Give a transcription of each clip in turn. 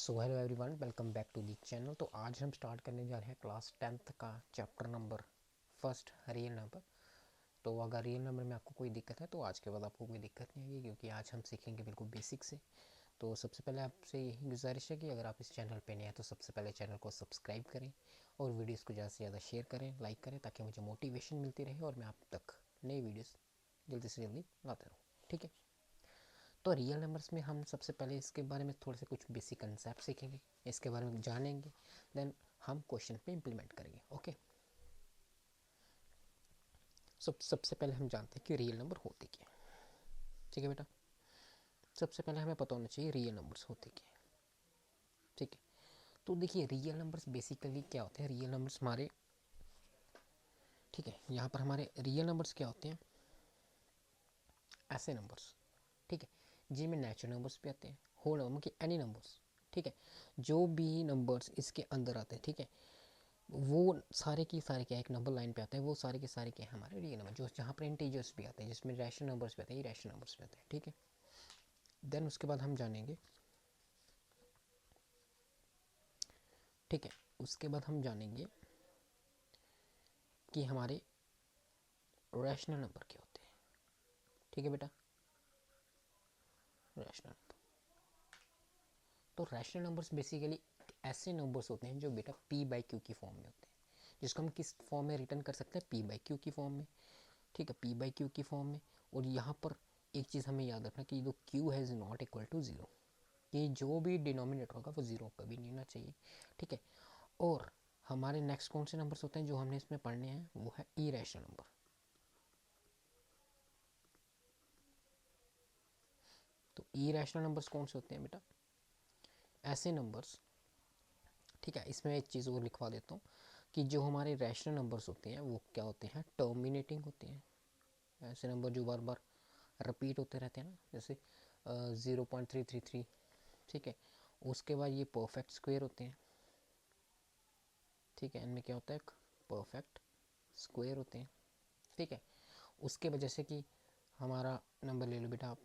So hello everyone, welcome back to the channel. तो आज हम स्टार्ट करने जा रहे हैं क्लास 10th का chapter number first, real number. तो अगर रियल नंबर में आपको कोई दिक्कत है तो आज के बाद आपको कोई दिक्कत नहीं आएगी, क्योंकि आज हम सीखेंगे बिल्कुल बेसिक से। तो सबसे पहले आपसे यही गुजारिश है कि अगर आप इस चैनल पे नए हैं तो सबसे पहले चैनल को सब्सक्राइब करें और वीडियोज़ को ज़्यादा से ज़्यादा शेयर करें, लाइक करें, ताकि मुझे मोटिवेशन मिलती रहे और मैं आप तक नई वीडियोज़ जल्दी से जल्दी लाता रहूँ। ठीक है, तो रियल नंबर्स में हम सबसे पहले इसके बारे में थोड़े से कुछ बेसिक कंसेप्ट सीखेंगे, इसके बारे में जानेंगे, देन हम क्वेश्चन पे इम्प्लीमेंट करेंगे। ओके, सबसे पहले हम जानते हैं कि रियल नंबर होते क्या है। ठीक है बेटा, सबसे पहले हमें पता होना चाहिए रियल नंबर्स होते क्या है। ठीक है, तो देखिए रियल नंबर्स बेसिकली क्या होते हैं। रियल नंबर्स हमारे, ठीक है, यहाँ पर हमारे रियल नंबर्स क्या होते हैं, ऐसे नंबर्स, ठीक है, जिनमें नेचुरल नंबर्स भी आते हैं, होल नंबर के एनी नंबर्स। ठीक है, जो भी नंबर्स इसके अंदर आते हैं, ठीक है, वो सारे की सारे क्या एक नंबर लाइन पे आते हैं, वो सारे के सारे क्या है हमारे रियल नंबर, जो जहाँ पर इंटीजर्स भी आते हैं, जिसमें रैशनल नंबर्स भी आते हैं, ये रैशनल नंबर्स भी आते हैं। ठीक है, देन उसके बाद हम जानेंगे, ठीक है, उसके बाद हम जानेंगे कि हमारे रैशनल नंबर क्या होते हैं। ठीक है बेटा, रैशनल नंबर, तो रैशनल नंबर्स बेसिकली ऐसे नंबर्स होते हैं जो बेटा पी बाई क्यू की फॉर्म में होते हैं, जिसको हम किस फॉर्म में रिटर्न कर सकते हैं, पी बाई क्यू की फॉर्म में। ठीक है, पी बाई क्यू की फॉर्म में। और यहाँ पर एक चीज़ हमें याद रखना कि जो q has not equal to zero, कि जो भी डिनोमिनेटर होगा वो ज़ीरो कभी नहीं होना चाहिए। ठीक है, और हमारे नेक्स्ट कौन से नंबर्स होते हैं जो हमने इसमें पढ़ने हैं, वो है इरेशनल नंबर। तो इरेशनल नंबर्स कौन से होते हैं बेटा, ऐसे नंबर्स, ठीक है, इसमें एक चीज़ और लिखवा देता हूँ कि जो हमारे रैशनल नंबर्स होते हैं वो क्या होते हैं, टर्मिनेटिंग होते हैं। ऐसे नंबर जो बार बार रिपीट होते रहते हैं ना, जैसे 0.333। ठीक है, उसके बाद ये परफेक्ट स्क्वायर होते हैं। ठीक है, इनमें क्या होता है, परफेक्ट स्क्वायर होते हैं। ठीक है, उसके वजह से कि हमारा नंबर ले लो बेटा आप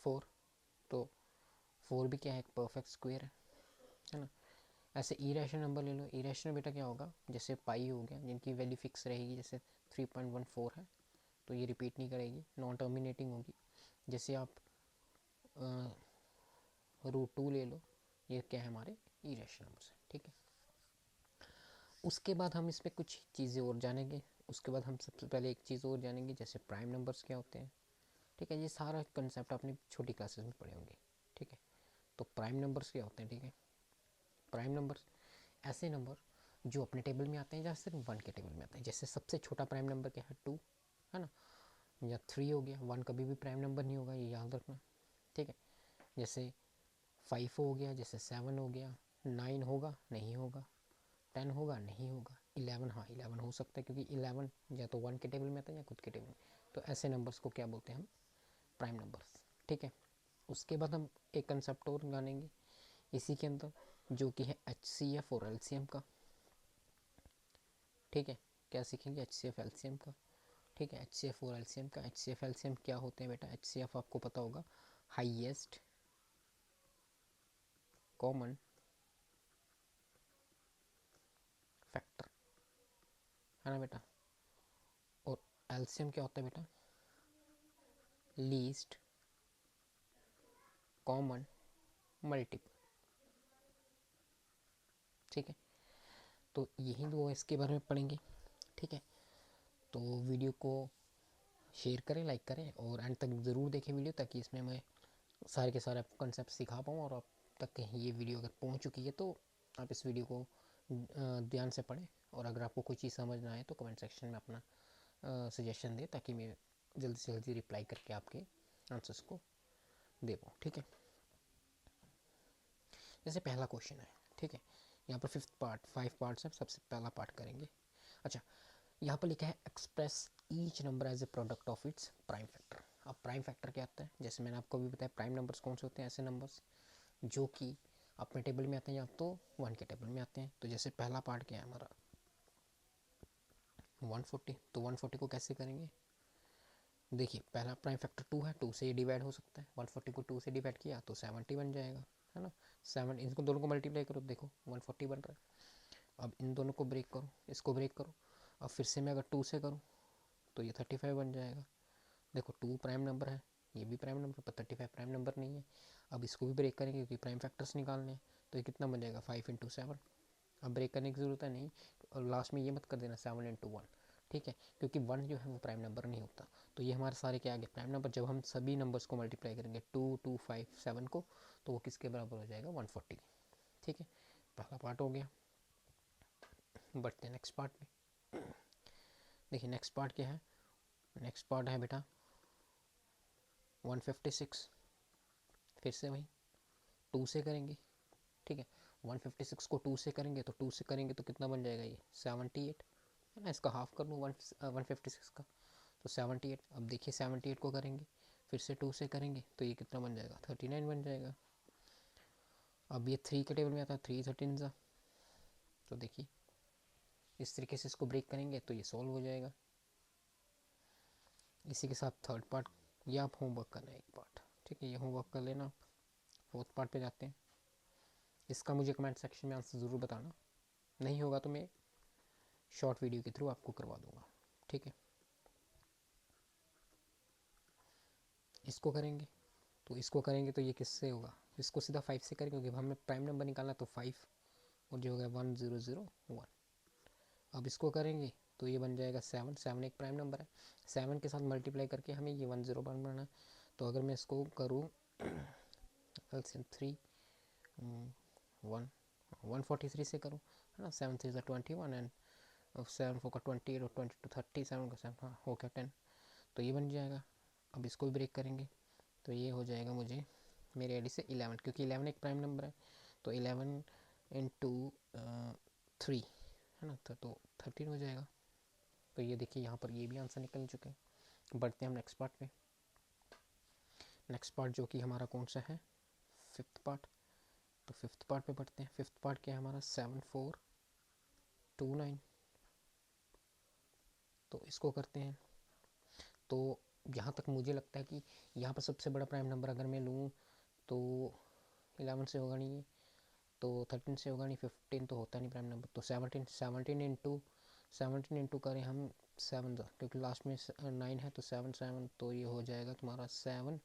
4, तो 4 भी क्या है, एक परफेक्ट स्क्वायर है ना। ऐसे इरेशनल नंबर ले लो, इरेशनल बेटा क्या होगा, जैसे पाई हो गया, जिनकी वैल्यू फिक्स रहेगी, जैसे 3.14 है तो ये रिपीट नहीं करेगी, नॉन टर्मिनेटिंग होगी। जैसे आप √2 ले लो, ये क्या है, हमारे इरेशनल नंबर्स है। ठीक है, उसके बाद हम इसमें कुछ चीज़ें और जानेंगे। उसके बाद हम सबसे पहले एक चीज़ और जानेंगे, जैसे प्राइम नंबर्स क्या होते हैं। ठीक है, ये सारा कंसेप्ट आपने छोटी क्लासेस में पढ़े होंगे। ठीक है, तो प्राइम नंबर्स क्या होते हैं, ठीक है, प्राइम नंबर्स ऐसे नंबर जो अपने टेबल में आते हैं या सिर्फ 1 के टेबल में आते हैं। जैसे सबसे छोटा प्राइम नंबर क्या है, 2 है ना, या 3 हो गया। 1 कभी भी प्राइम नंबर नहीं होगा, ये याद रखना। ठीक है, जैसे 5 हो गया, जैसे 7 हो गया, 9 होगा नहीं होगा, 10 होगा नहीं होगा, 11, हाँ 11 हो सकता है, क्योंकि 11 या तो 1 के टेबल में आता है या खुद के टेबल में। तो ऐसे नंबर्स को क्या बोलते हैं हम, प्राइम नंबर्स। ठीक है, उसके बाद हम एक कंसेप्ट और जानेंगे इसी के अंदर, जो कि है HCF और LCM का। ठीक है, क्या सीखेंगे, HCF LCM का। ठीक है, HCF और LCM का। HCF LCM क्या होते हैं बेटा, HCF आपको पता होगा, हाईएस्ट कॉमन फैक्टर, है ना बेटा। और LCM क्या होता है बेटा, लीस्ट कॉमन मल्टीपल। ठीक है, तो यही दो इसके बारे में पढ़ेंगे। ठीक है, तो वीडियो को शेयर करें, लाइक करें और एंड तक ज़रूर देखें वीडियो, ताकि इसमें मैं सारे के सारे आपको कंसेप्ट सिखा पाऊँ। और आप तक कहीं ये वीडियो अगर पहुंच चुकी है तो आप इस वीडियो को ध्यान से पढ़ें, और अगर आपको कोई चीज़ समझ ना आए तो कमेंट सेक्शन में अपना सजेशन दें, ताकि मैं जल्दी से जल्दी रिप्लाई करके आपके आंसर्स को दे पाऊँ। ठीक है, जैसे पहला क्वेश्चन है, ठीक है, यहाँ पर 5 पार्ट्स हैं, सबसे पहला पार्ट करेंगे। अच्छा, यहाँ पर लिखा है express each number as a product of its prime factor. अब प्राइम फैक्टर क्या होता है, जैसे मैंने आपको अभी बताया, प्राइम नंबर्स कौन से होते हैं, ऐसे नंबर्स जो कि अपने टेबल में आते हैं या तो 1 के टेबल में आते हैं। तो जैसे पहला पार्ट क्या है हमारा, 140। तो 140 को कैसे करेंगे, देखिए पहला प्राइम फैक्टर 2 है, 2 से ये डिवाइड हो सकता है, 140 को 2 से डिवाइड किया तो 70 बन जाएगा, है ना। 7 इनको दोनों को मल्टीप्लाई करो, देखो 140 बन रहा है। अब इन दोनों को ब्रेक करो, इसको ब्रेक करो। अब फिर से मैं अगर 2 से करूँ तो ये 35 बन जाएगा। देखो 2 प्राइम नंबर है, ये भी प्राइम नंबर, पर 35 प्राइम नंबर नहीं है। अब इसको भी ब्रेक करेंगे क्योंकि प्राइम फैक्टर्स निकालने हैं, तो ये कितना बन जाएगा 5 इंटू 7। अब ब्रेक करने की ज़रूरत है नहीं, और लास्ट में ये मत कर देना 7 इंटू 1, ठीक है, क्योंकि 1 जो है वो प्राइम नंबर नहीं होता। तो ये हमारे सारे क्या आ गए प्राइम नंबर। जब हम सभी नंबर्स को मल्टीप्लाई करेंगे 2 2 5 7 को, तो वो किसके बराबर हो जाएगा 140, ठीक है। पहला पार्ट हो गया। बढ़ते हैं नेक्स्ट पार्ट में। देखिए नेक्स्ट पार्ट क्या है, नेक्स्ट पार्ट है बेटा 156। फिर से वही 2 से करेंगे, ठीक है। 156 को 2 से करेंगे तो 2 से करेंगे तो कितना बन जाएगा ये 78, है ना। इसका हाफ कर लूँ 156 का, तो 78। अब देखिए 78 को करेंगे, फिर से 2 से करेंगे तो ये कितना बन जाएगा 39 बन जाएगा। अब ये 3 के टेबल में आता है, 3 13 ज़ा, तो देखिए इस तरीके से इसको ब्रेक करेंगे तो ये सॉल्व हो जाएगा। इसी के साथ थर्ड पार्ट, ये आप होमवर्क करना है एक पार्ट, ठीक है, ये होमवर्क कर लेना। फोर्थ पार्ट पे जाते हैं। इसका मुझे कमेंट सेक्शन में आंसर ज़रूर बताना, नहीं होगा तो मैं शॉर्ट वीडियो के थ्रू आपको करवा दूंगा, ठीक है। इसको करेंगे तो ये किससे होगा, इसको सीधा 5 से करेंगे क्योंकि हमें प्राइम नंबर निकालना, तो 5 और जो होगा 1001। अब इसको करेंगे तो ये बन जाएगा 7, 7 एक प्राइम नंबर है, 7 के साथ मल्टीप्लाई करके हमें ये 10 बनाना है। तो अगर मैं इसको करूँ एलसीएम 3 143 से करूँ, है ना। 7 3 21 एंड 7 4 का 28 और 22 30, 7 का 7, हाँ हो गया 10, तो ये बन जाएगा। अब इसको भी ब्रेक करेंगे तो ये हो जाएगा मुझे मेरे आईडी से 11, क्योंकि 11 एक प्राइम नंबर है, तो 11 इंटू 3, है ना, तो 13 हो जाएगा। तो ये देखिए यहाँ पर ये भी आंसर निकल चुके हैं। बढ़ते हैं हम नेक्स्ट पार्ट पे। नेक्स्ट पार्ट जो कि हमारा कौन सा है, फिफ्थ पार्ट। तो फिफ्थ पार्ट पे बढ़ते हैं। फिफ्थ पार्ट क्या है हमारा 7429। तो इसको करते हैं। तो यहाँ तक मुझे लगता है कि यहाँ पर सबसे बड़ा प्राइम नंबर अगर मैं लूँ तो 11 से होगा नहीं, तो 13 से होगा नहीं, 15 तो होता नहीं प्राइम नंबर, तो 17 इंटू करें हम 7, क्योंकि लास्ट में 9 है, तो 7 7, तो ये हो जाएगा तुम्हारा 7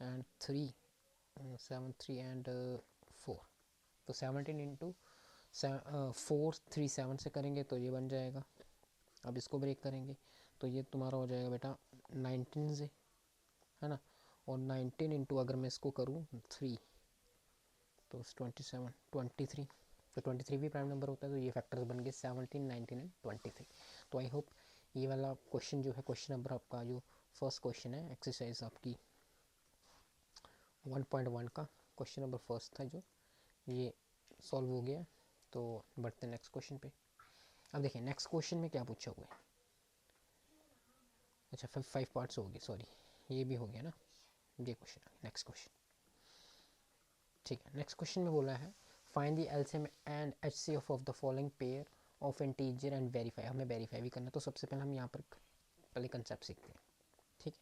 एंड 3, 7 3 एंड 4, तो 17 इंटू 4 3 7 से करेंगे तो ये बन जाएगा। अब इसको ब्रेक करेंगे तो ये तुम्हारा हो जाएगा बेटा 19 से, है ना। और 19 इंटू अगर मैं इसको करूँ 3 तो 27 23, तो 23 भी प्राइम नंबर होता है। तो ये फैक्टर्स बन गए 17 19 एंड 23। तो आई होप ये वाला क्वेश्चन जो है, क्वेश्चन नंबर आपका जो फर्स्ट क्वेश्चन है एक्सरसाइज आपकी 1.1 का क्वेश्चन नंबर फर्स्ट था, जो ये सॉल्व हो गया। तो बढ़ते हैं नेक्स्ट क्वेश्चन पे। अब देखिए नेक्स्ट क्वेश्चन में क्या पूछा हुआ है। अच्छा 5 पार्ट्स हो गए, सॉरी ये भी हो गया ना, ये क्वेश्चन नेक्स्ट क्वेश्चन, ठीक है। नेक्स्ट क्वेश्चन में बोला है find the LCM and HCF of the following pair of integer and verify. हमें वेरीफाई भी करना, तो सबसे पहले हम यहाँ पर पहले कंसेप्ट सीखते हैं, ठीक है।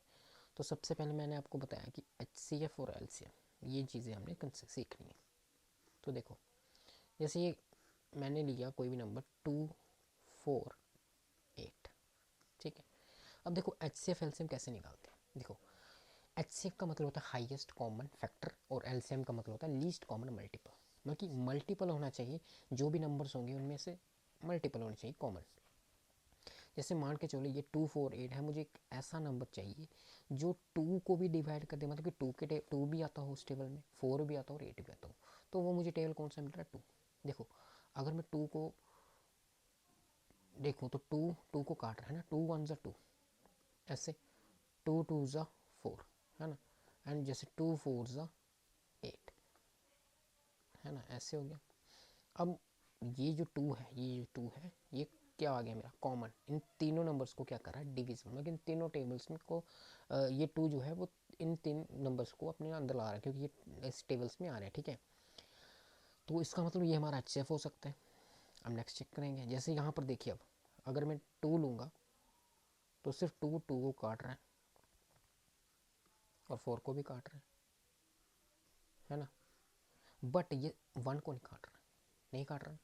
तो सबसे पहले मैंने आपको बताया कि एचसीएफ और एलसीएम ये चीज़ें हमने सीखनी है। तो देखो जैसे ये मैंने लिया कोई भी नंबर 2 4 8, ठीक है। अब देखो एचसीएफ एलसीएम कैसे निकालते हैं। देखो एचसीएफ का मतलब होता है हाईएस्ट कॉमन फैक्टर, और एलसीएम का मतलब होता है लीस्ट कॉमन मल्टीपल, मतलब कि मल्टीपल होना चाहिए, जो भी नंबर्स होंगे उनमें से मल्टीपल होने चाहिए कॉमन। जैसे मान के चलो ये 2 4 8 है, मुझे एक ऐसा नंबर चाहिए जो 2 को भी डिवाइड कर दे, मतलब कि 2 भी आता हो उस टेबल में, 4 भी आता हो और 8 भी आता हो। तो वो मुझे टेबल कौन सा मिल रहा है 2। देखो अगर मैं 2 को देखूँ तो 2 को काट रहा है ना, 2 1 ज़ा 2, ऐसे 2 2 ज़ा 4, है ना, एंड जैसे 2 4 ज़ा 8, है ना, ऐसे हो गया। अब ये जो 2 है, ये क्या आ गया मेरा कॉमन, इन तीनों नंबर्स को क्या कर रहा है डिविजिबल, मतलब इन तीनों टेबल्स में को ये 2 जो है वो इन तीन नंबर्स को अपने अंदर ला रहा है, क्योंकि ये इस टेबल्स में आ रहे हैं, ठीक है। तो इसका मतलब ये हमारा एचसीएफ हो सकता है। अब नेक्स्ट चेक करेंगे। जैसे यहाँ पर देखिए, अब अगर मैं 2 लूँगा तो सिर्फ 2 2 को काट रहा है, और 4 को भी काट रहे हैं, है ना, बट ये 1 को नहीं काट रहा, नहीं काट रहा।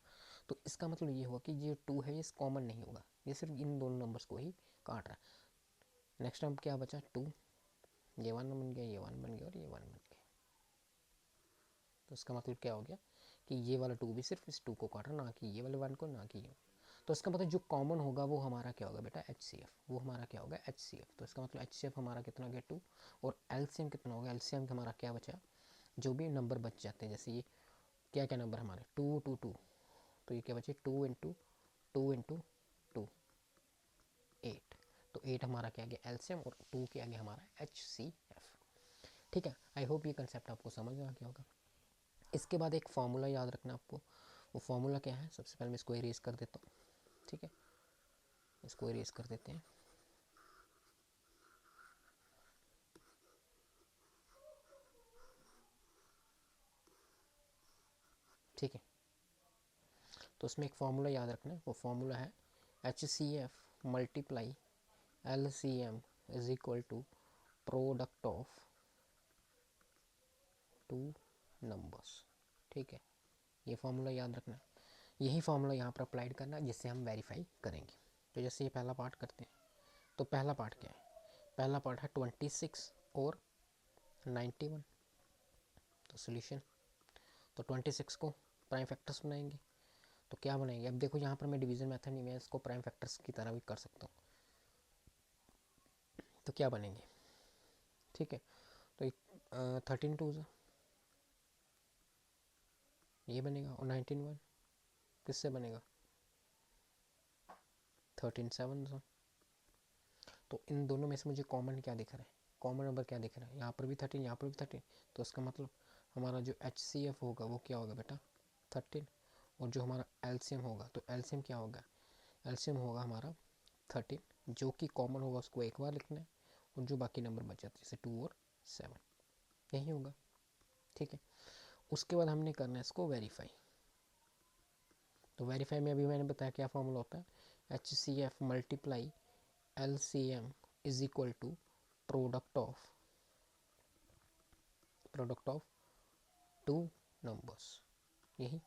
तो इसका मतलब ये हुआ कि ये 2 है, ये कॉमन नहीं होगा, ये सिर्फ इन दोनों नंबर्स को ही काट रहा है। नेक्स्ट अब क्या बचा 2, ये 1 बन गया, ये 1 बन गया और ये 1 बन गया। तो इसका मतलब क्या हो गया कि ये वाला 2 भी सिर्फ इस 2 को काट रहा, ना कि ये वाले 1 को, ना कि ये। तो इसका मतलब जो कॉमन होगा वो हमारा क्या होगा बेटा, HCF, वो हमारा क्या होगा, HCF। तो इसका मतलब HCF हमारा कितना गया 2, और LCM कितना होगा, LCM हमारा क्या बचा, जो भी नंबर बच जाते हैं, जैसे ये क्या क्या नंबर हमारे 2 2 2, तो ये क्या बचे 2 इंटू 2 इंटू 2, 8। तो 8 हमारा क्या गया LCM, और 2 क्या गया हमारा HCF। ठीक है, आई होप ये कंसेप्ट आपको समझ में आ गया होगा। इसके बाद एक फॉर्मूला याद रखना आपको, वो फॉर्मूला क्या है, सबसे पहले मैं इसको इरेज कर देता हूँ। ठीक है, इसको इरेज कर देते हैं। ठीक है, तो उसमें एक फॉर्मूला याद रखना है, वो फॉर्मूला है HCF multiply LCM is equal to product of 2 numbers. ठीक है, ये फॉर्मूला याद रखना, यही फॉर्मूला यहाँ पर अप्लाइड करना जिससे हम वेरीफाई करेंगे। तो जैसे ये पहला पार्ट करते हैं, तो पहला पार्ट क्या है, पहला पार्ट है 26 और 91। तो सोल्यूशन, तो 26 को प्राइम फैक्टर्स बनाएंगे, तो क्या बनाएंगे, अब देखो यहाँ पर मैं डिवीजन मेथड नहीं, मैं इसको प्राइम फैक्टर्स की तरह भी कर सकता हूँ। तो क्या बनेंगे, ठीक है, तो 13 2 ये बनेगा, और 19 1 किससे बनेगा, 13 7। तो इन दोनों में से मुझे कॉमन क्या दिख रहा है, कॉमन नंबर क्या दिख रहा है, यहाँ पर भी 13, यहाँ पर भी 13। तो इसका मतलब हमारा जो HCF होगा वो क्या होगा बेटा 13, और जो हमारा LCM होगा, तो LCM क्या होगा, LCM होगा हमारा 13, जो कि कॉमन होगा उसको एक बार लिखना है, और जो बाकी नंबर बच जाते हैं जैसे 2 और 7, यही होगा। ठीक है, उसके बाद हमने करना है इसको वेरीफाई। तो वेरीफाई में अभी मैंने बताया क्या फॉर्मूला होता है, HCF multiply LCM is equal to product of 2 numbers, यही।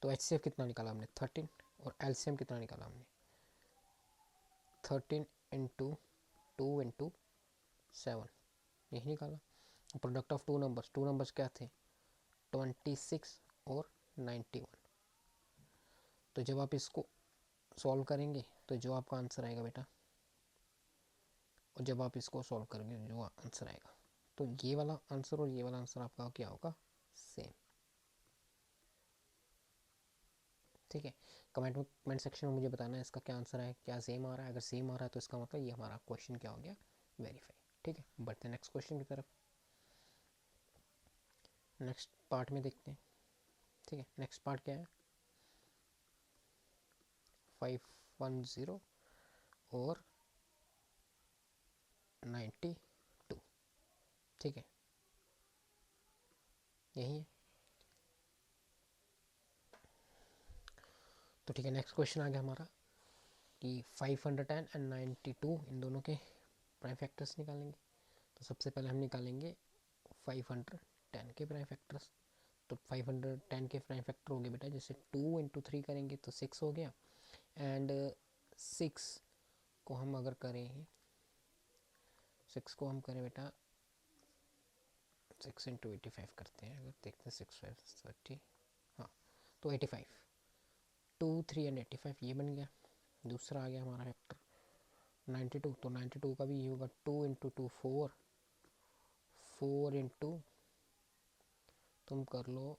तो HCF कितना निकाला हमने 13, और LCM कितना निकाला हमने 13 इंटू 2 इंटू 7, यही निकाला। प्रोडक्ट ऑफ 2 नंबर्स क्या थे 26 और 91। तो जब आप इसको सॉल्व करेंगे तो जो आपका आंसर आएगा बेटा, और जब आप इसको सॉल्व करेंगे जो आंसर आएगा, तो ये वाला आंसर और ये वाला आंसर आपका क्या होगा, सेम। ठीक है, कमेंट सेक्शन में मुझे बताना है इसका क्या आंसर है, क्या सेम आ रहा है। अगर सेम आ रहा है तो इसका मतलब ये हमारा क्वेश्चन क्या हो गया, वेरीफाई। ठीक है, बढ़ते हैं नेक्स्ट क्वेश्चन की तरफ, नेक्स्ट पार्ट में देखते हैं। ठीक है, नेक्स्ट पार्ट क्या है, 510 और 92। ठीक है, यही है। तो ठीक है, नेक्स्ट क्वेश्चन आ गया हमारा कि 510 एंड 92 इन दोनों के प्राइम फैक्टर्स निकालेंगे। तो सबसे पहले हम निकालेंगे 510 के प्राइम फैक्टर्स। तो 510 के प्राइम फैक्टर हो गए बेटा, जैसे 2 इंटू 3 करेंगे तो 6 हो गया, एंड 6 को हम अगर करें, 6 को हम करें बेटा 6 इंटू 85 करते हैं, अगर देखते हैं 6 5 30, हाँ, तो 85, 2 3 एंड 85 ये बन गया। दूसरा आ गया हमारा फैक्टर 92, तो 92 का भी ये होगा 2 इंटू 2 4, 4 इंटू तुम कर लो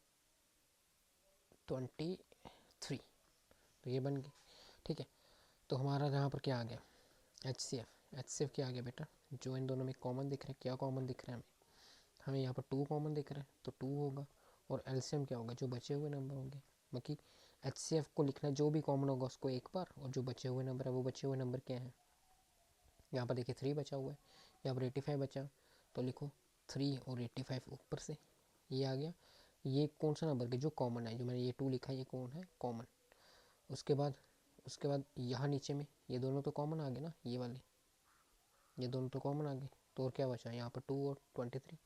23, तो ये बन गई। ठीक है, तो हमारा यहाँ पर क्या आ गया HCF क्या आ गया बेटा, जो इन दोनों में कॉमन दिख रहा है, क्या कॉमन दिख रहा है हमें यहाँ पर 2 कॉमन दिख रहा है, तो 2 होगा, और LCM क्या होगा, जो बचे हुए नंबर होंगे। बाकी HCF को लिखना जो भी कॉमन होगा उसको एक बार, और जो बचे हुए नंबर है वो बचे हुए नंबर क्या है, यहाँ पर देखिए 3 बचा हुआ है, यहाँ पर 85 बचा, तो लिखो 3 और 85 ऊपर से ये आ गया। ये कौन सा नंबर के जो कॉमन है, जो मैंने ये 2 लिखा है ये कौन है, कॉमन। उसके बाद यहाँ नीचे में ये दोनों तो कॉमन आ गए ना, ये वाले ये दोनों तो कॉमन आ गए, तो और क्या बचा, यहाँ पर 2 और 23,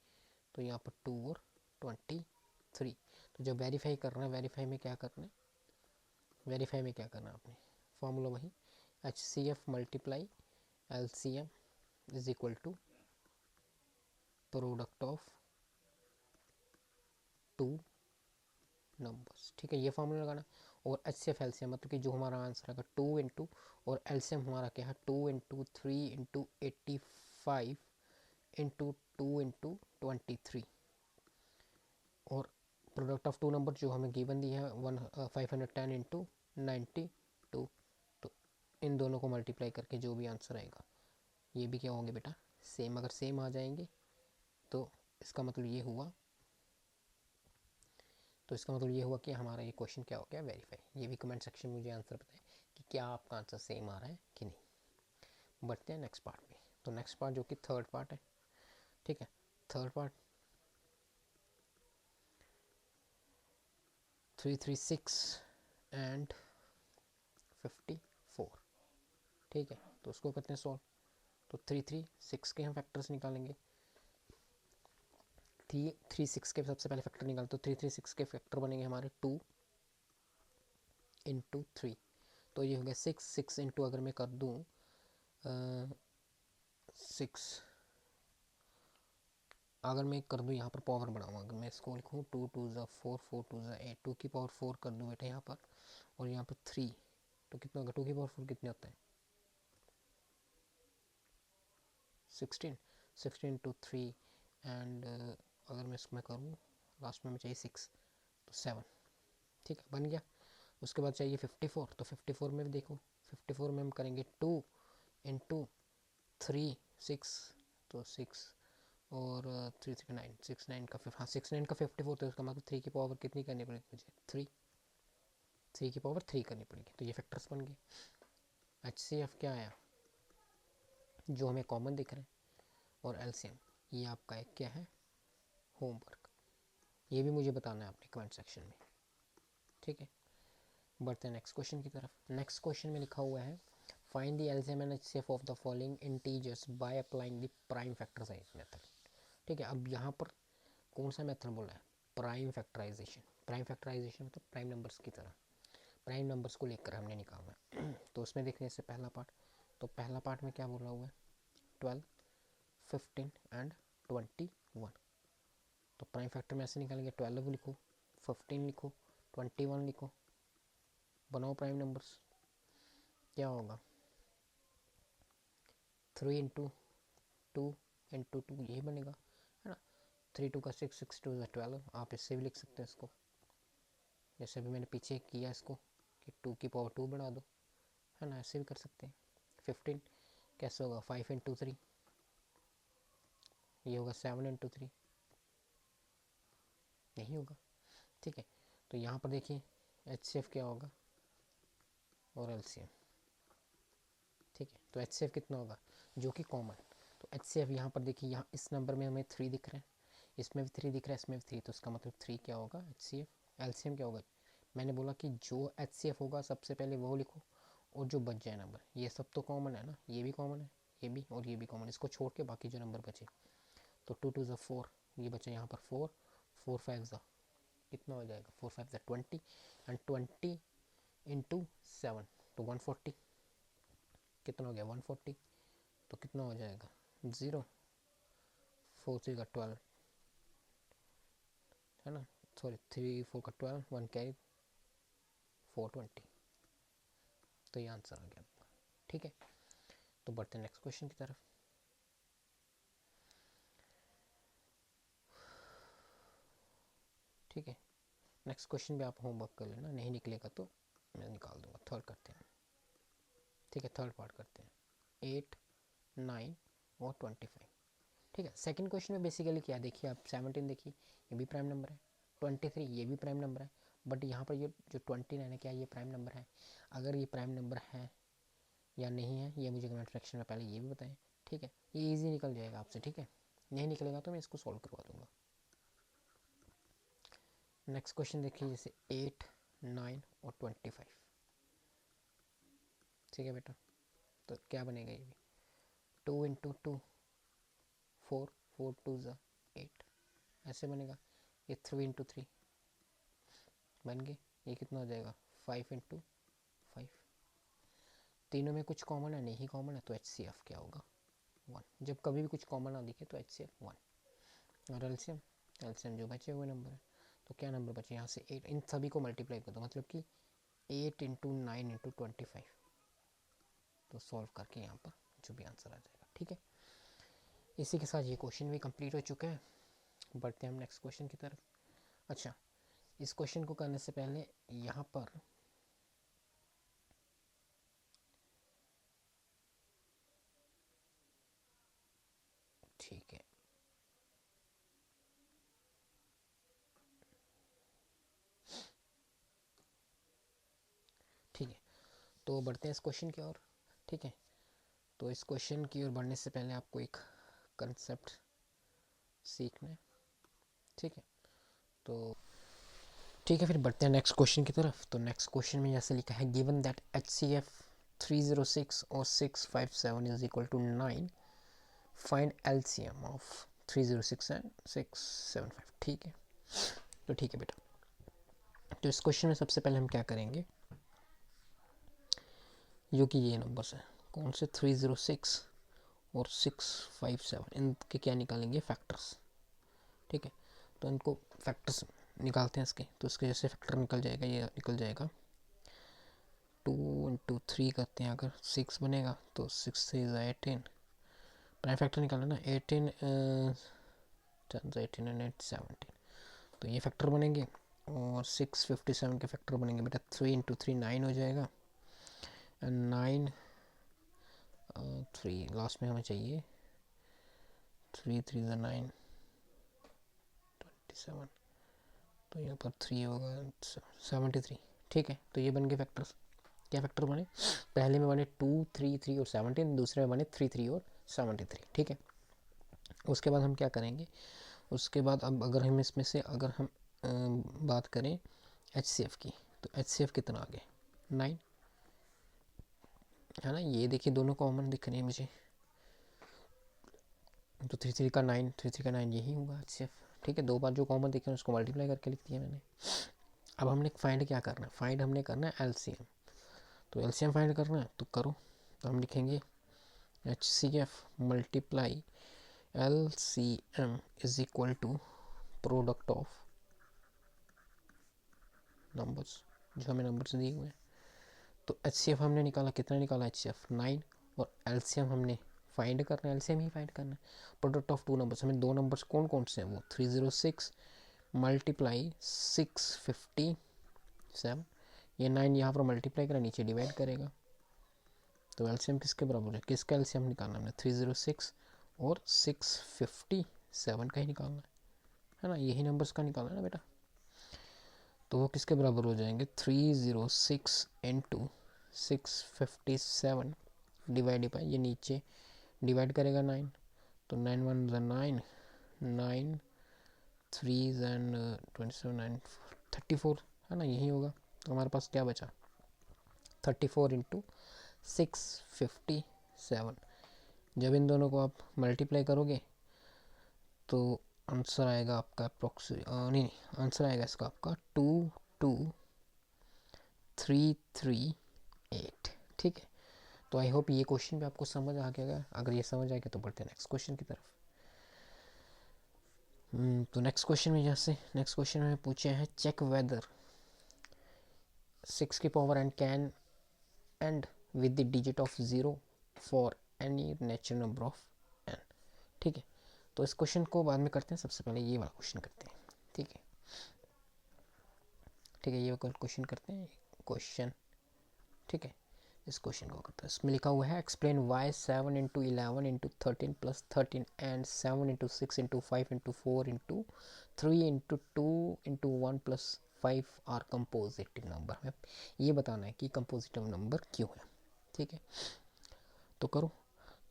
तो यहाँ पर 2 और 23। तो जब वेरीफाई करना है, वेरीफाई में क्या करना है, वेरीफाई में क्या करना है आपने, फॉर्मूला वही HCF multiply LCM is equal to product of two numbers. ठीक है, ये फॉर्मूला लगाना। और HCF LCM मतलब कि जो हमारा आंसर आएगा 2 इंटू, और LCM हमारा क्या है 2 इंटू 3 इंटू 85 इंटू 2 इंटू 23, और प्रोडक्ट ऑफ टू नंबर जो हमें गिवन दी है 510 इंटू 92। तो इन दोनों को मल्टीप्लाई करके जो भी आंसर आएगा ये भी क्या होंगे बेटा, सेम। अगर सेम आ जाएंगे तो इसका मतलब ये हुआ, तो इसका मतलब ये हुआ कि हमारा ये क्वेश्चन क्या हो गया, वेरीफाई। ये भी कमेंट सेक्शन में मुझे आंसर बताएं कि क्या आपका आंसर सेम आ रहा है कि नहीं। बढ़ते हैं नेक्स्ट पार्ट में। तो नेक्स्ट पार्ट जो कि थर्ड पार्ट है, ठीक है, थर्ड पार्ट 336 एंड 54। ठीक है, तो उसको करते हैं सॉल्व। तो 336 के हम फैक्टर्स निकालेंगे। 336 के सबसे पहले फैक्टर निकाल, तो 336 के फैक्टर बनेंगे हमारे 2 इंटू 3, तो ये हो गया 6 इंटू, अगर मैं कर दूँ 6, अगर मैं कर दूँ यहाँ पर पावर बढ़ाऊँ, अगर मैं इसको लिखूँ 2 2 ज़ा 4 4 2 ज़ा 8, 2 की पावर 4 कर दूँ बेटा यहाँ पर, और यहाँ पर 3, तो कितना होगा 2 की पावर 4 कितने होता है 16 इंटू 3, एंड अगर मैं इसमें करूँ लास्ट में चाहिए 6, तो 7। ठीक है, बन गया। उसके बाद चाहिए 54, तो 54 में भी देखो, 54 में हम करेंगे 2 इंटू 3 6, तो 6 और 3 3 9, 6 9 का हाँ 6 9 का 54, तो इसका मतलब 3 की पावर कितनी करनी पड़ेगी मुझे, 3 की पावर 3 करनी पड़ेगी। तो ये फैक्टर्स बन गए। HCF क्या आया, जो हमें कॉमन दिख रहे हैं, और LCM ये आपका एक क्या है, होमवर्क। ये भी मुझे बताना है आपने कमेंट सेक्शन में। ठीक है, बढ़ते हैं नेक्स्ट क्वेश्चन की तरफ। नेक्स्ट क्वेश्चन में लिखा हुआ है find the LCM and HCF of the following integers by applying the prime factorise method. ठीक है, अब यहाँ पर कौन सा मेथड बोला है, प्राइम फैक्टराइजेशन। प्राइम फैक्टराइजेशन मतलब प्राइम नंबर्स की तरह, प्राइम नंबर्स को लेकर हमने निकालना है। तो उसमें देखने से पहला पार्ट, तो पहला पार्ट में क्या बोला हुआ है 12 15 एंड 21। तो प्राइम फैक्टर में ऐसे निकालेंगे 12 लिखो, 15 लिखो, 21 लिखो, बनाओ प्राइम नंबर्स। क्या होगा 3 इंटू 2 इंटू 2 यही बनेगा, है ना। 3 2 का 6, 6 2 12, आप इससे भी लिख सकते हैं इसको, जैसे अभी मैंने पीछे किया इसको कि 2 की पावर 2 बना दो, है ना, ऐसे भी कर सकते हैं। 15 कैसे होगा 5 इंटू 3, ये होगा 7 इंटू 3, नहीं होगा। ठीक है, तो यहाँ पर देखिए HCF क्या होगा और LCM। ठीक है, तो HCF कितना होगा जो कि कॉमन, तो HCF यहाँ पर देखिए, यहाँ इस नंबर में हमें 3 दिख रहा है, इसमें भी 3 दिख रहा है, इसमें भी 3, तो इसका मतलब 3 क्या होगा HCF। LCM क्या होगा, मैंने बोला कि जो HCF होगा सबसे पहले वो लिखो, और जो बच जाए नंबर, ये सब तो कॉमन है ना, ये भी कॉमन है, ये भी और ये भी कॉमन, इसको छोड़ के बाकी जो नंबर बचे, तो 2 2 ज़ा 4, ये बचा यहाँ पर 4, 4 5 ज़ा कितना हो जाएगा 4 5 ज़ा 20, एंड 20 इंटू 7, तो 140, कितना हो गया 140, तो कितना हो जाएगा 0, 4 3 का 12, है ना, सॉरी 3 4 का 12, 1 कैरी 420, तो ये आंसर आ गया। ठीक है, तो बढ़ते हैं नेक्स्ट क्वेश्चन की तरफ। ठीक है, नेक्स्ट क्वेश्चन भी आप होमवर्क कर लेना, नहीं निकलेगा तो मैं निकाल दूंगा। थर्ड करते हैं, ठीक है, थर्ड पार्ट करते हैं 8 9 और 25। ठीक है, सेकंड क्वेश्चन में बेसिकली क्या देखिए आप 17 देखिए, ये भी प्राइम नंबर है, 23 ये भी प्राइम नंबर है, बट यहाँ पर ये जो 29 है क्या ये प्राइम नंबर है। अगर ये प्राइम नंबर है या नहीं है ये मुझे कमेंट सेक्शन में पहले ये भी बताएं। ठीक है, ये इजी निकल जाएगा आपसे। ठीक है, नहीं निकलेगा तो मैं इसको सॉल्व करवा दूंगा। नेक्स्ट क्वेश्चन देखिए, जैसे 8 9 और 25। ठीक है बेटा, तो क्या बनेगा ये भी 2 इंटू 2 4, 4 2 8 ऐसे बनेगा। ये 3 इंटू 3 बन गए। ये कितना हो जाएगा 5 इंटू 5। तीनों में कुछ कॉमन है, नहीं कॉमन है, तो HCF क्या होगा 1। जब कभी भी कुछ कॉमन ना दिखे तो HCF 1। और एलसीएम, एलसीएम जो बचे हुए नंबर है, तो क्या नंबर बचे यहाँ से 8, इन सभी को मल्टीप्लाई कर दो, मतलब कि 8 इंटू 9 इंटू 25। तो सॉल्व करके यहाँ पर जो भी आंसर आ जाएगा। ठीक है, इसी के साथ ये क्वेश्चन भी कंप्लीट हो चुका है। बढ़ते हैं हम नेक्स्ट क्वेश्चन की तरफ। अच्छा, इस क्वेश्चन को करने से पहले यहाँ पर ठीक है, ठीक है, तो बढ़ते हैं इस क्वेश्चन की ओर। ठीक है, तो इस क्वेश्चन की ओर बढ़ने से पहले आपको एक कंसेप्ट सीखना है। ठीक है, तो ठीक है, फिर बढ़ते हैं नेक्स्ट क्वेश्चन की तरफ। तो नेक्स्ट क्वेश्चन में जैसे लिखा है, गिवन दैट HCF 306 और 657 is equal to 9, find LCM of 306 and 675। ठीक है, तो ठीक है बेटा, तो इस क्वेश्चन में सबसे पहले हम क्या करेंगे, जो कि ये नंबर्स हैं कौन से 306 और 657, इनके क्या निकालेंगे फैक्टर्स। ठीक है, तो इनको फैक्टर्स निकालते हैं इसके। तो इसके जैसे फैक्टर निकल जाएगा, ये निकल जाएगा 2 इंटू 3 करते हैं, अगर 6 बनेगा तो 6 से 18, प्राइम फैक्टर निकालना ना, 18 18 एंड 8 17, तो ये फैक्टर बनेंगे। और 657 के फैक्टर बनेंगे बेटा 3 इंटू 3 9 हो जाएगा, एंड 9 3 लास्ट में हमें चाहिए 3 3 9 27, तो यहाँ पर 3 होगा 73। ठीक है, तो ये बन गए फैक्टर्स। क्या फैक्टर बने, पहले में बने 2 3 3 और 17, दूसरे में बने 3 3 और 73। ठीक है, उसके बाद हम क्या करेंगे, उसके बाद अब अगर हम इसमें से अगर हम बात करें HCF की, तो HCF कितना आ गया 9 है ना। ये देखिए दोनों कॉमन दिख रही है मुझे, तो 3 3 का 9, 3 3 का 9 यही होगा HCF। ठीक है, दो बार जो कॉमन दिखे उसको मल्टीप्लाई करके लिख दिया मैंने। अब हमने फाइंड क्या करना है, फाइंड हमने करना है LCM। तो LCM फाइंड करना है तो करो, तो हम लिखेंगे HCF multiply LCM is equal to product of numbers, जो हमें नंबर्स दिए हुए हैं। तो HCF हमने निकाला, कितना निकाला HCF 9, और LCM हमने फाइंड करना है, LCM ही फाइंड करना है। प्रोडक्ट ऑफ टू नंबर्स, हमें दो नंबर्स कौन कौन से हैं, वो 306 मल्टीप्लाई 657, ये 9 यहाँ पर मल्टीप्लाई करा, नीचे डिवाइड करेगा। तो LCM किसके बराबर है, किसका LCM निकालना हमने 306 और 657 का ही निकालना है ना, यही नंबर्स का निकालना है ना बेटा। तो वो किसके बराबर हो जाएंगे 306 इंटू 657 डिवाइड बाई, ये नीचे डिवाइड करेगा 9, तो 9 1 9, 9 3 एंड 27 9 34 है ना, यही होगा। तो हमारे पास क्या बचा 34 इंटू 657। जब इन दोनों को आप मल्टीप्लाई करोगे तो आंसर आएगा आपका नहीं, आंसर आएगा इसका आपका 22338। ठीक है, तो आई होप ये क्वेश्चन भी आपको समझ आ गया। अगर ये समझ आ गया तो बढ़ते हैं नेक्स्ट क्वेश्चन की तरफ। तो नेक्स्ट क्वेश्चन में नेक्स्ट क्वेश्चन में पूछे हैं, चेक वेदर 6 की power and can and with the digit of 0 for any natural number of n। ठीक है, तो इस क्वेश्चन को बाद में करते हैं, सबसे पहले ये वाला क्वेश्चन करते हैं। ठीक है, ठीक है, ये क्वेश्चन करते हैं क्वेश्चन। ठीक है, इस क्वेश्चन को करते हैं। इसमें लिखा हुआ है, explain why 7 into 11 into 13 plus 13 and 7 into 6 into 5 into 4 into 3 into 2 into 1 plus 5 are composite number. हमें ये बताना है कि कंपोजिटिव नंबर क्यों है। ठीक है, तो करो।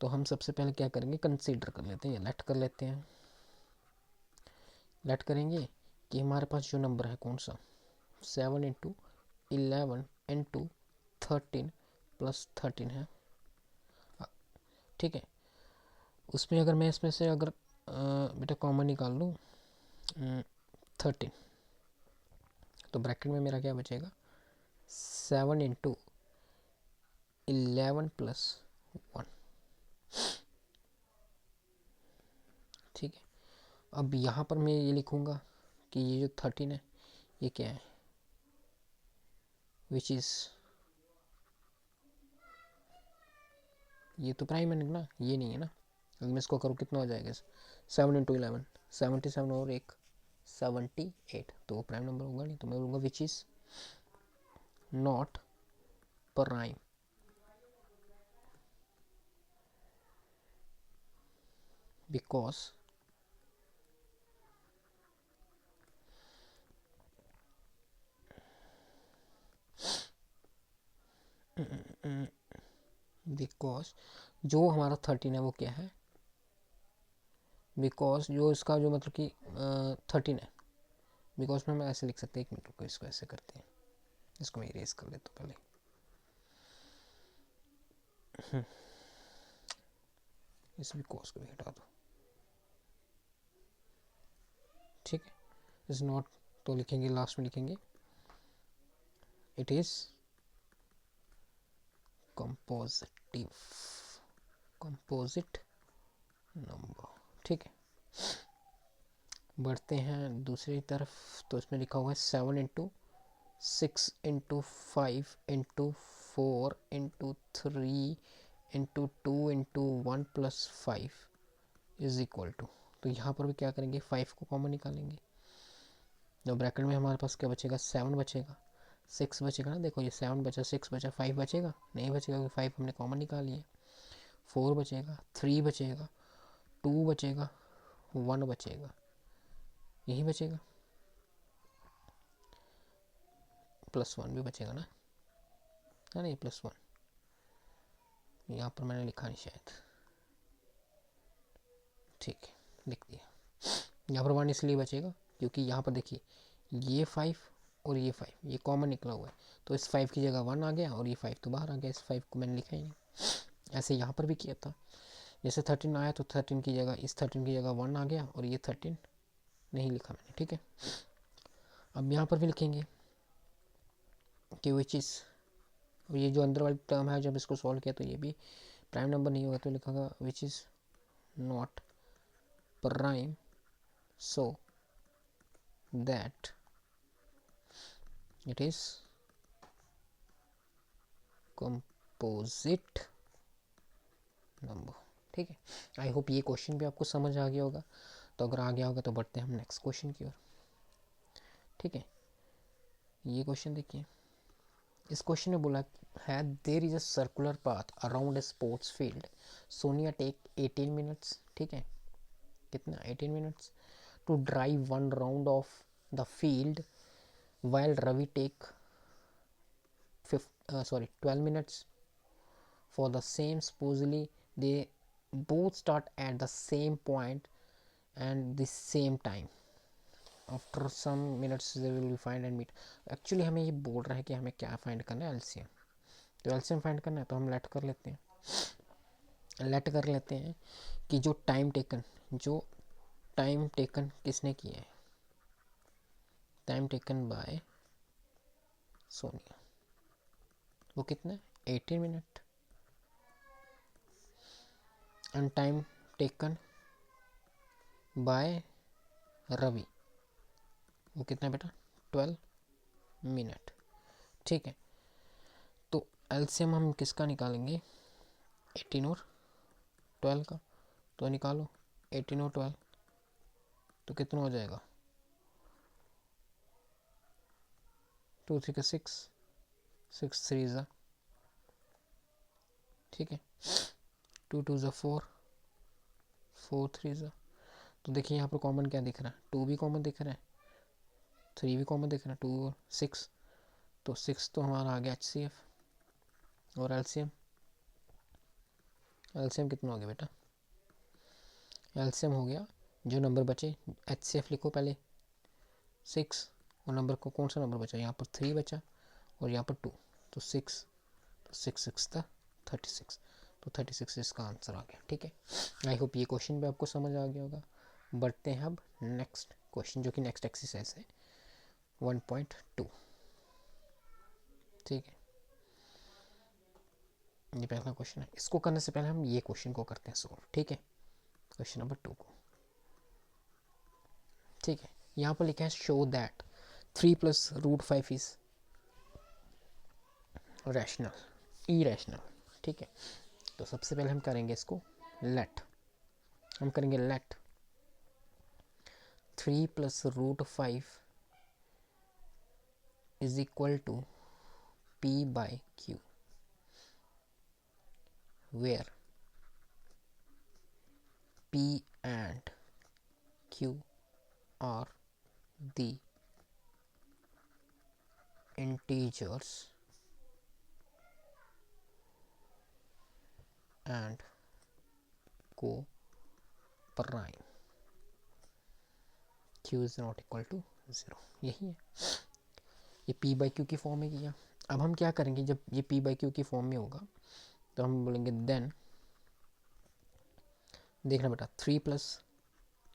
तो हम सबसे पहले क्या करेंगे, कंसीडर कर लेते हैं, लेट कर लेते हैं। लेट करेंगे कि हमारे पास जो नंबर है कौन सा 7 इंटू 11 इंटू 13 प्लस 13 है। ठीक है, उसमें अगर मैं इसमें से अगर बेटा कॉमन निकाल लूँ 13, तो ब्रैकेट में मेरा क्या बचेगा 7 इंटू 11 प्लस 1। ठीक है, अब यहाँ पर मैं ये लिखूँगा कि ये जो 13 है ये क्या है, विच इज़, ये तो प्राइम है ना, ये नहीं है ना। अगर मैं इसको करूँ कितना हो जाएगा 7 इंटू 11, 77 और एक 78, तो वो प्राइम नंबर होगा नहीं। तो मैं बोलूँगा which is not prime, because जो हमारा 13 है वो क्या है, बिकॉज जो इसका जो मतलब कि 13 है, बिकॉज में हम ऐसे लिख सकते हैं, एक मिनट को इसको ऐसे करते हैं, इसको मैं इरेज कर लेता हूँ पहले। इस बिकॉज को भी हटा दो, ठीक है। इज नॉट तो लिखेंगे, लास्ट में लिखेंगे इट इज कंपोजिट नंबर, ठीक है। बढ़ते हैं दूसरी तरफ, तो इसमें लिखा हुआ है 7 into 6 into 5 into 4 into 3 into 2 into 1 plus 5 is equal to, तो यहाँ पर भी क्या करेंगे 5 को कॉमन निकालेंगे। तो ब्रैकेट में हमारे पास क्या बचेगा 7 बचेगा, 6 बचेगा ना, देखो ये 7 बचा, 6 बचा, 5 बचेगा नहीं बचेगा क्योंकि 5 हमने कॉमन निकाल लिया। 4 बचेगा, 3 बचेगा, 2 बचेगा, 1 बचेगा, यही बचेगा, प्लस 1 भी बचेगा ना, है ना, ये प्लस 1 यहाँ पर मैंने लिखा नहीं शायद, ठीक है लिख दिया। यहाँ पर 1 इसलिए बचेगा क्योंकि यहाँ पर देखिए ये 5 और ये 5 ये कॉमन निकला हुआ है, तो इस 5 की जगह 1 आ गया और ये 5 तो बाहर आ गया, इस 5 को मैंने लिखा ही नहीं। ऐसे यहाँ पर भी किया था, जैसे 13 आया तो 13 की जगह, इस 13 की जगह 1 आ गया और ये 13 नहीं लिखा मैंने, ठीक है। अब यहाँ पर भी लिखेंगे कि विच इज़, ये जो अंदर वाली टर्म है जब इसको सॉल्व किया तो ये भी प्राइम नंबर नहीं होगा, तो लिखा which is not prime so that it is composite number, ठीक है। आई होप ये क्वेश्चन भी आपको समझ आ गया होगा। तो अगर आ गया होगा तो बढ़ते हैं हम नेक्स्ट क्वेश्चन की ओर, ठीक है। ये क्वेश्चन देखिए, इस क्वेश्चन में बोला है there is a circular path around a sports field, Sonia take 18 minutes, ठीक है, कितना 18 minutes to drive 1 round of the field, while Ravi take 12 minutes for the same. Supposedly they both start at the same point and the same time. After some minutes they will be find and meet. Actually हमें ये बोल रहा है कि हमें क्या find करना है, एलसीएम। तो एलसीएम फाइंड करना है तो हम लेट कर लेते हैं कि जो टाइम टेकन किसने किया है, टाइम टेकन बाय सोनिया, वो कितना है 18 minute, and time taken by Ravi वो कितना बेटा 12 मिनट, ठीक है। तो एलसीएम हम किसका निकालेंगे 18 और 12 का, तो निकालो 18 और 12 तो कितना हो जाएगा 2 3 का 6 3 ज़ा, ठीक है, 2 2 ज़ा 4 4 3 ज़ा। तो देखिए यहाँ पर कॉमन क्या दिख रहा है, 2 भी कॉमन दिख रहा है, 3 भी कॉमन दिख रहा है, 2 और 6, तो 6 तो हमारा आ गया HCF। और एलसीएम कितना हो गया बेटा, एलसीएम हो गया जो नंबर बचे, HCF लिखो पहले 6, और नंबर को कौन सा नंबर बचा, यहाँ पर 3 बचा और यहाँ पर 2, तो 6 6 था 36, तो 36 इसका आंसर आ गया, ठीक है। आई होप ये क्वेश्चन भी आपको समझ आ गया होगा। बढ़ते हैं अब नेक्स्ट क्वेश्चन, जो कि नेक्स्ट एक्सरसाइज है 1.2। ठीक है, ये पहला क्वेश्चन है। इसको करने से पहले हम ये क्वेश्चन को करते हैं सॉल्व। ठीक है, क्वेश्चन नंबर 2 को। ठीक है, यहाँ पर लिखा है show that 3 + √5 is rational, irrational. ठीक है, तो सबसे पहले हम करेंगे इसको लेट, हम करेंगे let 3 + √5 is equal to P/Q, where P and Q are the integers and co-prime, Q is not equal to 0। यही है, ये P/Q की फॉर्म में किया। अब हम क्या करेंगे, जब ये P/Q की फॉर्म में होगा तो हम बोलेंगे देन, देखना बेटा 3 +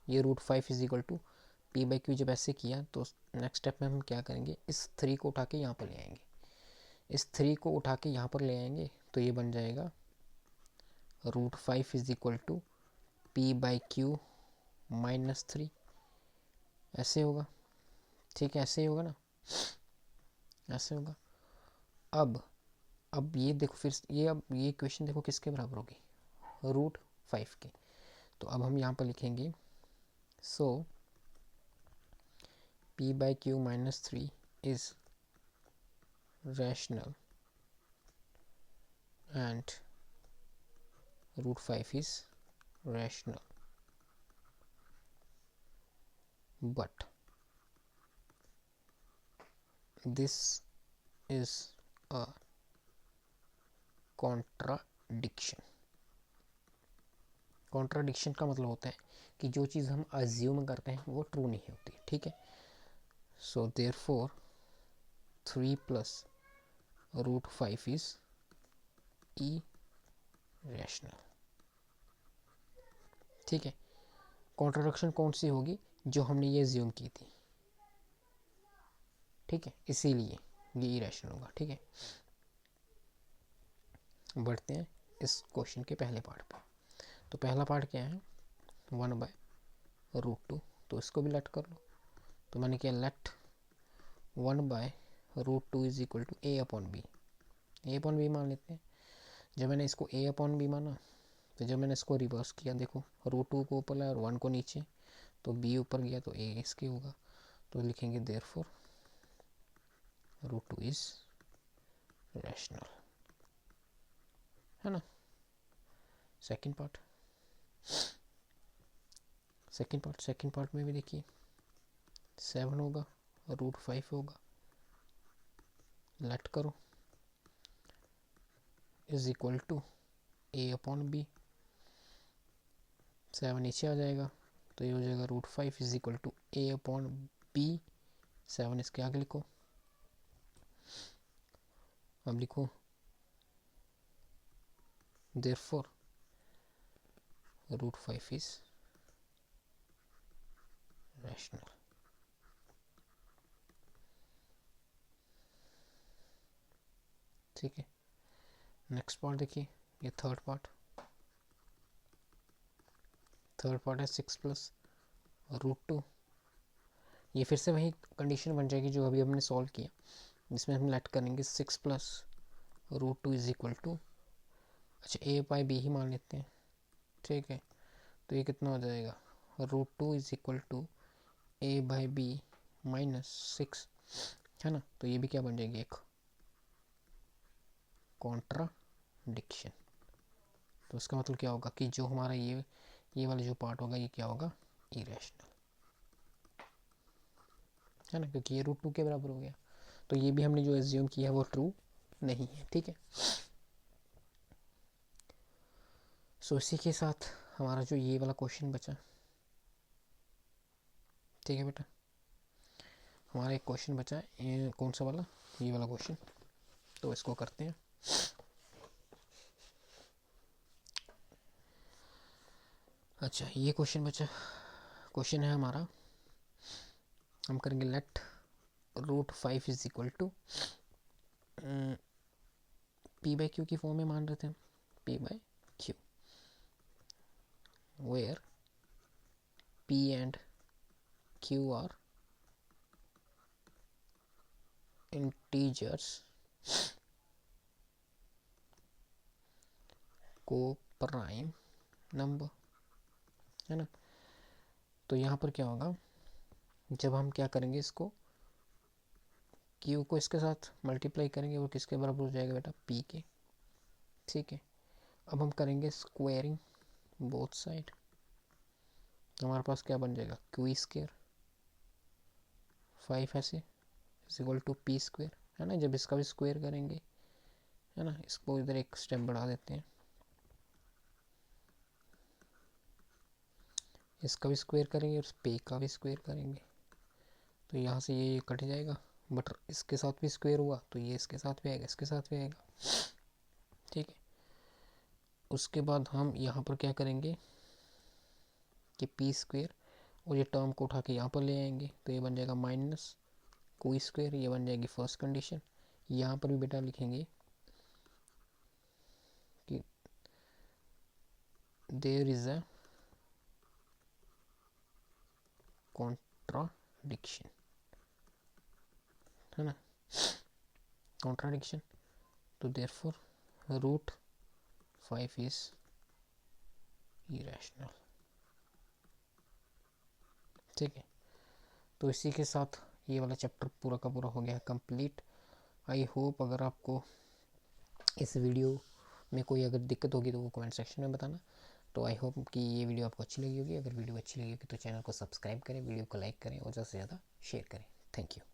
ये √5 इज इक्वल टू P/Q। जब ऐसे किया तो नेक्स्ट स्टेप में हम क्या करेंगे, इस 3 को उठा के यहाँ पर ले आएंगे, इस 3 को उठा के यहाँ पर ले आएंगे तो ये बन जाएगा √5 इज इक्वल टू P/Q -3, ऐसे होगा। ठीक है, ऐसे ही होगा ना, ऐसे होगा। अब ये देखो, फिर ये अब ये इक्वेशन देखो किसके बराबर होगी, √5 के। तो अब हम यहाँ पर लिखेंगे सो P/Q -3 is rational and √5 is rational, but this is a contradiction। Contradiction का मतलब होता है कि जो चीज़ हम अज्यूम करते हैं वो ट्रू नहीं होती। ठीक है, सो देयरफॉर 3 + √5 इज इरेशनल। ठीक है, कॉन्ट्राडिक्शन कौन सी होगी, जो हमने ये अज्यूम की थी। ठीक है, इसीलिए ये इरेशनल होगा। ठीक है, बढ़ते हैं इस क्वेश्चन के पहले पार्ट पे। तो पहला पार्ट क्या है, 1/√2। तो इसको भी लेट कर लो। तो मैंने किया late 1/√2 is equal to A/B। A/B मान लेते हैं। जब मैंने इसको A/B माना, तो जब मैंने इसको रिवर्स किया, देखो √2 को ऊपर लाया और 1 को नीचे, तो B ऊपर गया तो A इसके होगा। तो लिखेंगे देयरफॉर √2 इज रैशनल, है ना। सेकंड पार्ट में भी देखिए 7 होगा, √5 होगा, लेट करो इज इक्वल टू A/B। 7 नीचे आ जाएगा तो ये हो जाएगा √5 इज इक्वल टू A/B। 7 इसके आगे लिखो। अब लिखो देयरफॉर √5 इज रैशनल। ठीक है, नेक्स्ट पार्ट देखिए, ये थर्ड पार्ट है 6 + √2। ये फिर से वही कंडीशन बन जाएगी जो अभी हमने सॉल्व किया, जिसमें हम लेट करेंगे 6 + √2 इज इक्वल टू, अच्छा A/B ही मान लेते हैं। ठीक है, तो ये कितना हो जाएगा, √2 इज इक्वल टू A/B -6, है ना। तो ये भी क्या बन जाएगी, एक कॉन्ट्राडिक्शन। तो इसका मतलब क्या होगा कि जो हमारा ये वाला जो पार्ट होगा ये क्या होगा, इरेशनल, है ना, क्योंकि ये √2 के बराबर हो गया। तो ये भी हमने जो एज्यूम किया है वो ट्रू नहीं है। ठीक है, सो इसी के साथ हमारा जो ये वाला क्वेश्चन बचा, ठीक है बेटा, हमारा एक क्वेश्चन बचा है, ये कौन सा वाला, ये वाला क्वेश्चन। तो इसको करते हैं। अच्छा, ये क्वेश्चन बचा, क्वेश्चन है हमारा, हम करेंगे late √5 is equal to p/q की फॉर्म में मान रहे थे हम, p/q, where p and q are integers को प्राइम नंबर, है ना। तो यहाँ पर क्या होगा, जब हम क्या करेंगे, इसको q को इसके साथ मल्टीप्लाई करेंगे और किसके बराबर हो जाएगा बेटा, p के, ठीक है। अब हम करेंगे स्क्वायरिंग बोथ साइड, हमारे पास क्या बन जाएगा, q² 5 ऐसे इज इक्वल टू p², है ना। जब इसका भी स्क्वायर करेंगे, है ना, इसको इधर एक स्टेप बढ़ा देते हैं, इसका भी स्क्वायर करेंगे और पे का भी स्क्वायर करेंगे, तो यहाँ से ये कट जाएगा, बट इसके साथ भी स्क्वायर हुआ तो ये इसके साथ भी आएगा, इसके साथ भी आएगा, ठीक है। उसके बाद हम यहाँ पर क्या करेंगे कि p² और ये टर्म को उठा के यहाँ पर ले आएंगे, तो ये बन जाएगा माइनस q², ये बन जाएगी फर्स्ट कंडीशन। यहाँ पर भी बेटा लिखेंगे कि देयर इज अ कॉन्ट्राडिक्शन, है ना, कॉन्ट्राडिक्शन, तो देयरफॉर √5 इज इरेशनल, ठीक है। तो इसी के साथ ये वाला चैप्टर पूरा का पूरा हो गया कंप्लीट। आई होप अगर आपको इस वीडियो में कोई अगर दिक्कत होगी तो वो कमेंट सेक्शन में बताना। तो आई होप कि ये वीडियो आपको अच्छी लगी होगी। अगर वीडियो अच्छी लगी होगी तो चैनल को सब्सक्राइब करें, वीडियो को लाइक करें और ज़्यादा से ज़्यादा शेयर करें। Thank you.